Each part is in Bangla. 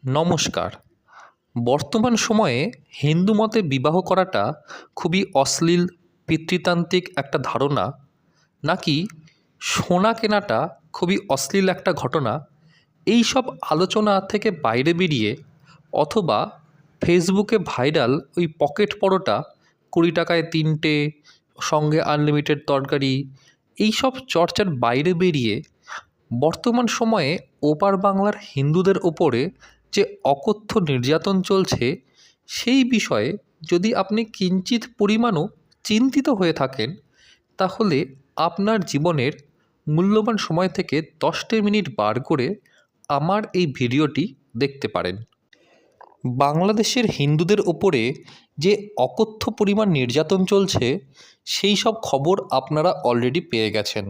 নমস্কার। বর্তমান সময়ে হিন্দু মতে বিবাহ করাটা খুবই অশ্লীল, পিতৃতান্ত্রিক একটা ধারণা, নাকি সোনা কেনাটা খুবই অশ্লীল একটা ঘটনা, এই সব আলোচনা থেকে বাইরে বেরিয়ে, অথবা ফেসবুকে ভাইরাল ওই পকেট পরোটা 20 টাকায় 3টে, সঙ্গে আনলিমিটেড তরকারি, এই সব চর্চার বাইরে বেরিয়ে বর্তমান সময়ে ওপার বাংলার হিন্দুদের ওপরে যে অকথ্য নির্যাতন চলছে, সেই বিষয়ে যদি আপনি কিঞ্চিৎ পরিমাণও চিন্তিত হয়ে থাকেন, তাহলে আপনার জীবনের মূল্যবান সময় থেকে 10টে মিনিট বার করে আমার এই ভিডিওটি দেখতে পারেন। বাংলাদেশের হিন্দুদের ওপরে যে অকথ্য পরিমাণ নির্যাতন চলছে, সেই সব খবর আপনারা অলরেডি পেয়ে গেছেন।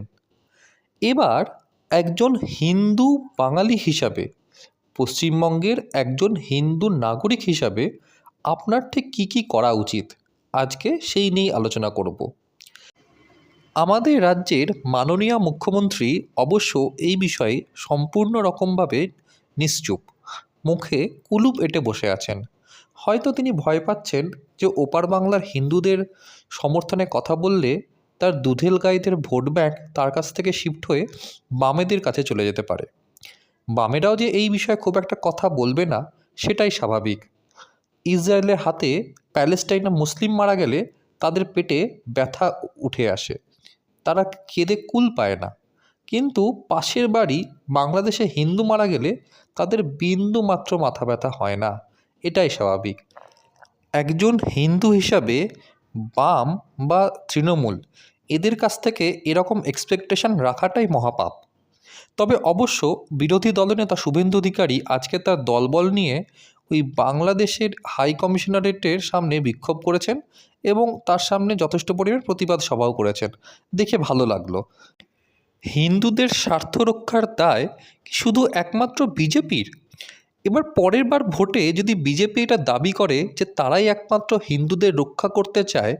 এবার একজন হিন্দু বাঙালি হিসাবে, পশ্চিমবঙ্গের একজন হিন্দু নাগরিক হিসাবে আপনার ঠিক কী কী করা উচিত, আজকে সেই নিয়েই আলোচনা করব। আমাদের রাজ্যের মাননীয় মুখ্যমন্ত্রী অবশ্য এই বিষয়ে সম্পূর্ণ রকমভাবে নিশ্চুপ, মুখে কুলুপ এঁটে বসে আছেন। হয়তো তিনি ভয় পাচ্ছেন যে ওপার বাংলার হিন্দুদের সমর্থনে কথা বললে তার দুধেল গাইদের ভোট ব্যাংক তার কাছ থেকে শিফট হয়ে বামেদের কাছে চলে যেতে পারে। বামেরাও যে এই বিষয়ে খুব একটা কথা বলবে না, সেটাই স্বাভাবিক। ইসরায়েলের হাতে প্যালেস্টাইনে মুসলিম মারা গেলে তাদের পেটে ব্যথা উঠে আসে, তারা কেঁদে কুল পায় না। কিন্তু পাশের বাড়ি বাংলাদেশে হিন্দু মারা গেলে তাদের বিন্দু মাত্র মাথা ব্যথা হয় না, এটাই স্বাভাবিক। একজন হিন্দু হিসাবে বাম বা তৃণমূল, এদের কাছ থেকে এরকম এক্সপেকটেশন রাখাটাই মহাপাপ। তবে অবশ্য বিরোধী দলনেতা শুভেন্দু অধিকারী আজকে তার দলবল নিয়ে ওই বাংলাদেশের হাই কমিশনারেটের সামনে বিক্ষোভ করেছেন এবং তার সামনে যথেষ্ট পরিমাণ প্রতিবাদ সভাও করেছেন, দেখে ভালো লাগলো। হিন্দুদের স্বার্থ রক্ষার দায় কি শুধু একমাত্র বিজেপির? এবার পরের বার ভোটে যদি বিজেপি এটা দাবি করে যে তারাই একমাত্র হিন্দুদের রক্ষা করতে চায়,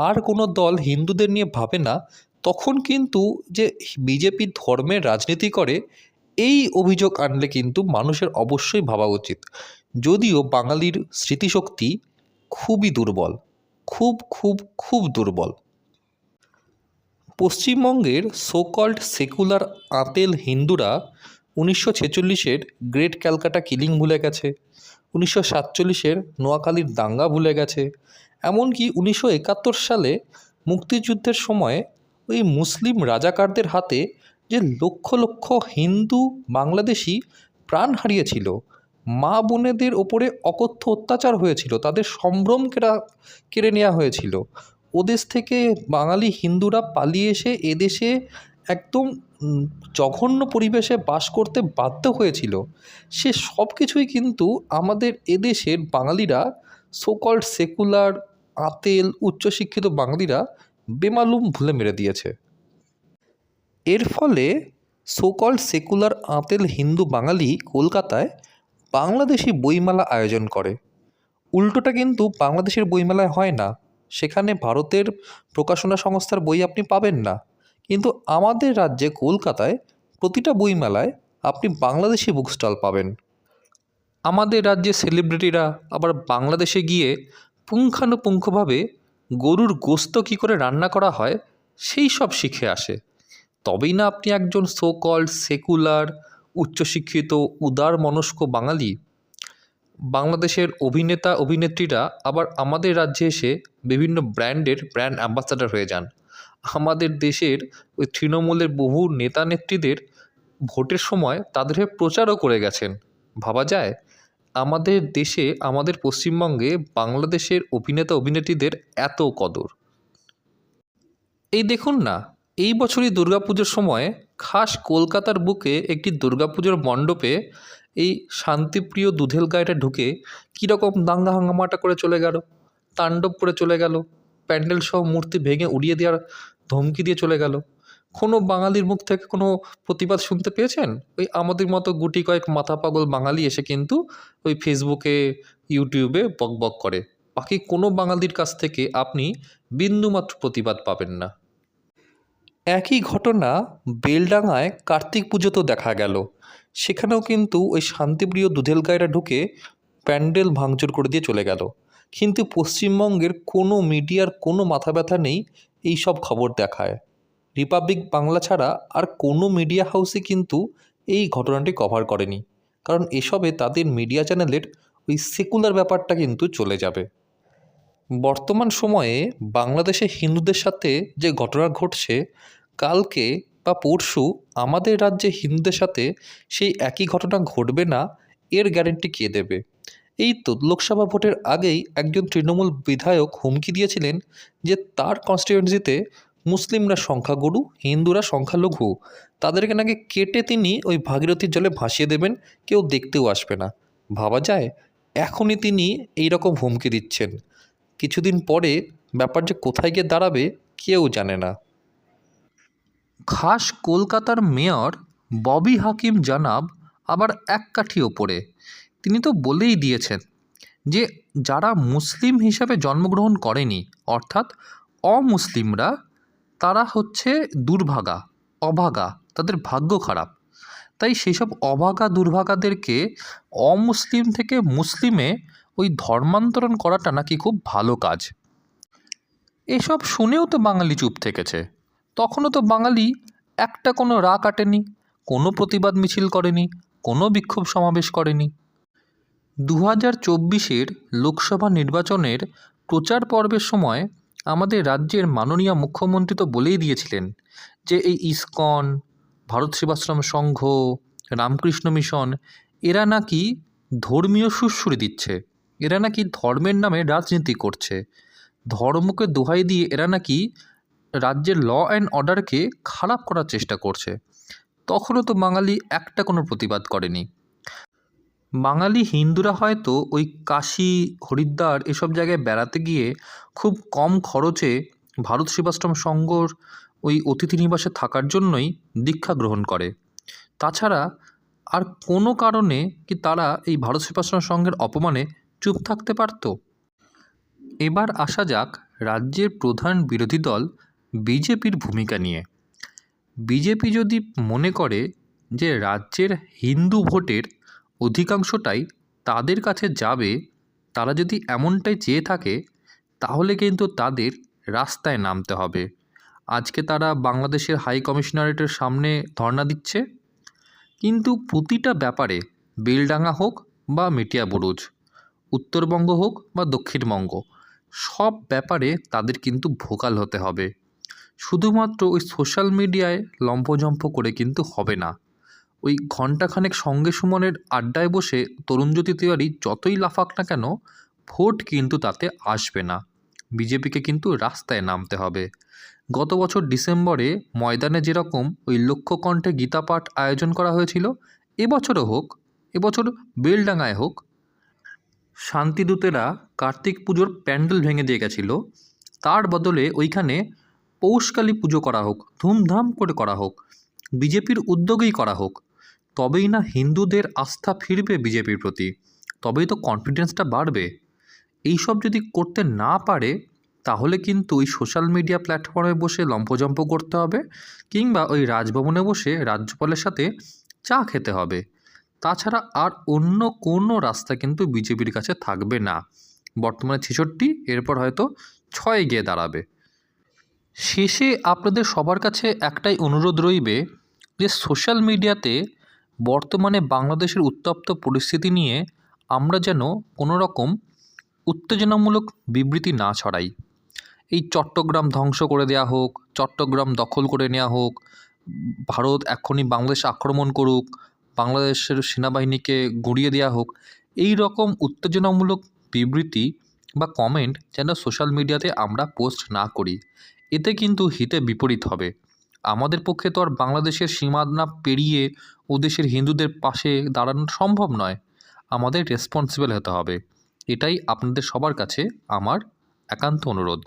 আর কোনো দল হিন্দুদের নিয়ে ভাবে না, তখন কিন্তু যে বিজেপি ধর্মের রাজনীতি করে, এই অভিযোগ আনলে কিন্তু মানুষের অবশ্যই ভাবা উচিত। যদিও বাঙালির স্মৃতিশক্তি খুবই দুর্বল, খুব খুব খুব দুর্বল। পশ্চিমবঙ্গের সোকল্ড সেকুলার আঁতেল হিন্দুরা 1946-এর গ্রেট ক্যালকাটা কিলিং ভুলে গেছে, 1947-এর নোয়াখালীর দাঙ্গা ভুলে গেছে, এমনকি 1971 সালে মুক্তিযুদ্ধের সময় ওই মুসলিম রাজাকারদের হাতে যে লক্ষ লক্ষ হিন্দু বাংলাদেশি প্রাণ হারিয়েছিল, মা বোনেদের ওপরে অকথ্য অত্যাচার হয়েছিল, তাদের সম্ভ্রম কেড়ে নেওয়া হয়েছিল, ওদেশ থেকে বাঙালি হিন্দুরা পালিয়ে এসে এদেশে একদম জঘন্য পরিবেশে বাস করতে বাধ্য হয়েছিল, সে সব কিছুই কিন্তু আমাদের এদেশের বাঙালিরা, সোকল্ড সেকুলার আঁতেল উচ্চশিক্ষিত বাঙালিরা বেমালুম ভুলে মেরে দিয়েছে। এর ফলে সোকল্ড সেকুলার আঁতেল হিন্দু বাঙালি কলকাতায় বাংলাদেশি বইমেলা আয়োজন করে। উল্টোটা কিন্তু বাংলাদেশের বইমেলায় হয় না, সেখানে ভারতের প্রকাশনা সংস্থার বই আপনি পাবেন না, কিন্তু আমাদের রাজ্যে কলকাতায় প্রতিটা বইমেলায় আপনি বাংলাদেশি বুক স্টল পাবেন। আমাদের রাজ্যের সেলিব্রিটিরা আবার বাংলাদেশে গিয়ে পুঙ্খানুপুঙ্খভাবে গরুর গোস্ত কী করে রান্না করা হয় সেই সব শিখে আসে, তবেই না আপনি একজন সো কল্ড সেকুলার উচ্চশিক্ষিত উদার মনস্ক বাঙালি। বাংলাদেশের অভিনেতা অভিনেত্রীরা আবার আমাদের রাজ্যে এসে বিভিন্ন ব্র্যান্ডের ব্র্যান্ড অ্যাম্বাসাডার হয়ে যান। আমাদের দেশের ওই তৃণমূলের বহু নেতা নেত্রীদের ভোটের সময় তাদের হয়ে প্রচারও করে গেছেন। ভাবা যায় আমাদের দেশে, আমাদের পশ্চিমবঙ্গে বাংলাদেশের অভিনেতা অভিনেত্রীদের এত কদর। এই দেখুন না, এই বছরই দুর্গাপুজোর সময় খাস কলকাতার বুকে একটি দুর্গাপুজোর মণ্ডপে এই শান্তিপ্রিয় দুধেল গাইটা ঢুকে কীরকম দাঙ্গা হাঙ্গামাটা করে চলে গেল, তাণ্ডব করে চলে গেল, প্যান্ডেল সহ মূর্তি ভেঙে উড়িয়ে দেওয়ার ধমকি দিয়ে চলে গেল। কোনো বাঙালির মুখ থেকে কোনো প্রতিবাদ শুনতে পেয়েছেন? ওই আমাদের মতো গুটি কয়েক মাথা পাগল বাঙালি এসে কিন্তু ওই ফেসবুকে ইউটিউবে বকবক করে, বাকি কোনো বাঙালির কাছ থেকে আপনি বিন্দুমাত্র প্রতিবাদ পাবেন না। একই ঘটনা বেলডাঙায় কার্তিক পুজোতেও দেখা গেল। সেখানেও কিন্তু ওই শান্তিপ্রিয় দুধেল গায়েরা ঢুকে প্যান্ডেল ভাঙচুর করে দিয়ে চলে গেল। কিন্তু পশ্চিমবঙ্গের কোনো মিডিয়ার কোনো মাথা ব্যথা নেই এই সব খবর দেখায়। রিপাবলিক বাংলা ছাড়া আর কোনো মিডিয়া হাউসই কিন্তু এই ঘটনাটি কভার করেনি, কারণ এসবে তাদের মিডিয়া চ্যানেলের ওই সেকুলার ব্যাপারটা কিন্তু চলে যাবে। বর্তমান সময়ে বাংলাদেশে হিন্দুদের সাথে যে ঘটনা ঘটছে, কালকে বা পরশু আমাদের রাজ্যে হিন্দুদের সাথে সেই একই ঘটনা ঘটবে না, এর গ্যারেন্টি কে দেবে? এই তো লোকসভা ভোটের আগেই একজন তৃণমূল বিধায়ক হুমকি দিয়েছিলেন যে তার কনস্টিটিউয়েন্সিতে মুসলিমরা সংখ্যাগুরু, হিন্দুরা সংখ্যালঘু, তাদেরকে নাকি কেটে তিনি ওই ভাগীরথীর জলে ভাসিয়ে দেবেন, কেউ দেখতেও আসবে না। ভাবা যায় এখনই তিনি এই রকম হুমকি দিচ্ছেন। কিছুদিন পরে ব্যাপার যে কোথায় গিয়ে দাঁড়াবে কেউ জানে না। খাস কলকাতার মেয়র ববি হাকিম জানাব আবার এক কাঠি ওপরে। তিনি তো বলেই দিয়েছেন যে যারা মুসলিম হিসাবে জন্মগ্রহণ করেনি, অর্থাৎ অমুসলিমরা, তারা হচ্ছে দুর্ভাগা, অভাগা, তাদের ভাগ্য খারাপ। তাই সেসব অভাগা দুর্ভাগাদেরকে অমুসলিম থেকে মুসলিমে ওই ধর্মান্তরণ করাটা নাকি খুব ভালো কাজ। এসব শুনেও তো বাঙালি চুপ থেকেছে। তখনও তো বাঙালি একটা কোনো রা কাটেনি, কোনো প্রতিবাদ মিছিল করেনি, কোনো বিক্ষোভ সমাবেশ করেনি। 2024 লোকসভা নির্বাচনের প্রচার পর্বের সময় আমাদের রাজ্যের মাননীয় মুখ্যমন্ত্রী তো বলেই দিয়েছিলেন যে এই ইসকন, ভারত সেবাশ্রম সংঘ, রামকৃষ্ণ মিশন, এরা নাকি ধর্মীয় সুড়সুড়ি দিচ্ছে, এরা নাকি ধর্মের নামে রাজনীতি করছে, ধর্মকে দোহাই দিয়ে এরা নাকি রাজ্যের ল অ্যান্ড অর্ডারকে খারাপ করার চেষ্টা করছে। তখনও তো বাঙালি একটা কোনো প্রতিবাদ করেনি। বাঙালি হিন্দুরা হয়তো ওই কাশী, হরিদ্বার এসব জায়গায় বেড়াতে গিয়ে খুব কম খরচে ভারত সেবাশ্রম সংঘর ওই অতিথি নিবাসে থাকার জন্যই দীক্ষা গ্রহণ করে। তাছাড়া আর কোনো কারণে কি তারা এই ভারত সেবাশ্রম সংঘের অপমানে চুপ থাকতে পারত? এবার আসা যাক রাজ্যের প্রধান বিরোধী দল বিজেপির ভূমিকা নিয়ে। বিজেপি যদি মনে করে যে রাজ্যের হিন্দু ভোটের অধিকাংশটাই তাদের কাছে যাবে, তারা যদি এমনটাই চেয়ে থাকে, তাহলে কিন্তু তাদের রাস্তায় নামতে হবে। আজকে তারা বাংলাদেশের হাই কমিশনারেটের সামনে ধর্ণা দিচ্ছে, কিন্তু প্রতিটা ব্যাপারে বেলডাঙ্গা হোক বা মেটিয়া বুরুজ, উত্তরবঙ্গ হোক বা দক্ষিণবঙ্গ, সব ব্যাপারে তাদের কিন্তু ভোকাল হতে হবে। শুধুমাত্র ওই সোশ্যাল মিডিয়ায় লম্ফঝম্প করে কিন্তু হবে না। ওই ঘণ্টাখানেক সঙ্গে সুমনের আড্ডায় বসে তরুণজ্যোতি তিওয়ারি যতই লাফাক না কেন, ভোট কিন্তু তাতে আসবে না। বিজেপিকে কিন্তু রাস্তায় নামতে হবে। গত বছর ডিসেম্বরে ময়দানে যেরকম ওই লক্ষ্যকণ্ঠে গীতাপাঠ আয়োজন করা হয়েছিল, এবছরও হোক, এবছর বেলডাঙ্গায় হোক। শান্তিদূতেরা কার্তিক পুজোর প্যান্ডেল ভেঙে দিয়ে গেছিল, তার বদলে ওইখানে পৌষকালী পুজো করা হোক, ধুমধাম করে করা হোক, বিজেপির উদ্যোগেই করা হোক। তবেই না হিন্দুদের আস্থা ফিরবে বিজেপির প্রতি, তবেই তো কনফিডেন্সটা বাড়বে। এইসব যদি করতে না পারে, তাহলে কিন্তু ওই সোশ্যাল মিডিয়া প্ল্যাটফর্মে বসে লম্ফজম্প করতে হবে, কিংবা ওই রাজভবনে বসে রাজ্যপালের সাথে চা খেতে হবে। তাছাড়া আর অন্য কোনো রাস্তা কিন্তু বিজেপির কাছে থাকবে না। বর্তমানে 66, এরপর হয়তো 6 গিয়ে দাঁড়াবে। শেষে আপনাদের সবার কাছে একটাই অনুরোধ রইবে যে সোশ্যাল মিডিয়াতে বর্তমানে বাংলাদেশের উত্তপ্ত পরিস্থিতি নিয়ে আমরা যেন কোনো রকম উত্তেজনামূলক বিবৃতি না ছড়াই। এই চট্টগ্রাম ধ্বংস করে দেওয়া হোক, চট্টগ্রাম দখল করে নেওয়া হোক, ভারত এক্ষুনি বাংলাদেশ আক্রমণ করুক, বাংলাদেশের সেনাবাহিনীকে গুঁড়িয়ে দেওয়া হোক, এই রকম উত্তেজনামূলক বিবৃতি বা কমেন্ট যেন সোশ্যাল মিডিয়াতে আমরা পোস্ট না করি। এতে কিন্তু হিতে বিপরীত হবে। আমাদের পক্ষে তো আর বাংলাদেশের সীমানা পেরিয়ে ও দেশের হিন্দুদের পাশে দাঁড়ানো সম্ভব নয়। আমাদের রেসপন্সিবল হতে হবে। এটাই আপনাদের সবার কাছে আমার একান্ত অনুরোধ।